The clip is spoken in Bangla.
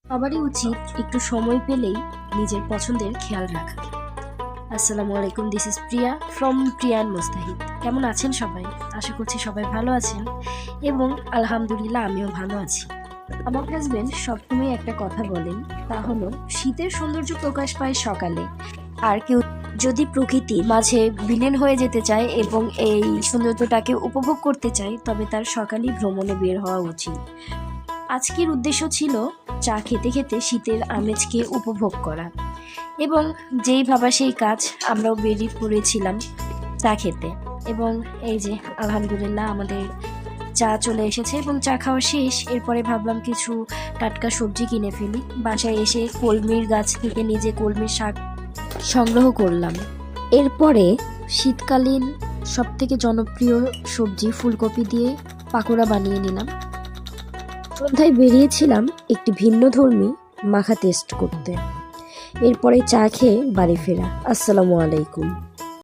সবারই উচিত একটু সময় পেলেই নিজের পছন্দের খেয়াল রাখা। আসসালামু আলাইকুম, this is Priya from Priya and Mustahid. কেমন আছেন সবাই? আশা করছি সবাই ভালো আছেন এবং আলহামদুলিল্লাহ আমিও ভালো আছি। আমার হাজবেন্ড সবসময় একটা কথা বলেন, তা হলো শীতের সৌন্দর্য প্রকাশ পায় সকালে। আর কেউ যদি প্রকৃতির মাঝে বিলীন হয়ে যেতে চায় এবং এই সৌন্দর্যটাকে উপভোগ করতে চায়, তবে তার সকালেই ভ্রমণে বের হওয়া উচিত। আজকের উদ্দেশ্য ছিল চা খেতে খেতে শীতের আমেজকে উপভোগ করা, এবং যেই ভাবা সেই কাজ, আমরাও বেরিয়ে পড়েছিলাম চা খেতে। এবং এই যে আলহামদুলিল্লাহ আমাদের চা চলে এসেছে এবং চা খাওয়া শেষ। এরপরে ভাবলাম কিছু টাটকা সবজি কিনে ফেলি। বাসায় এসে কলমির গাছ থেকে নিজে কলমির শাক সংগ্রহ করলাম। এরপরে শীতকালীন সবথেকে জনপ্রিয় সবজি ফুলকপি দিয়ে পাকোড়া বানিয়ে নিলাম। সন্ধ্যায় বেরিয়েছিলাম একটি ভিন্নধর্মী মাখা টেস্ট করতে। এরপরে চা খেয়ে বাড়ি ফেরা। আসসালামু আলাইকুম।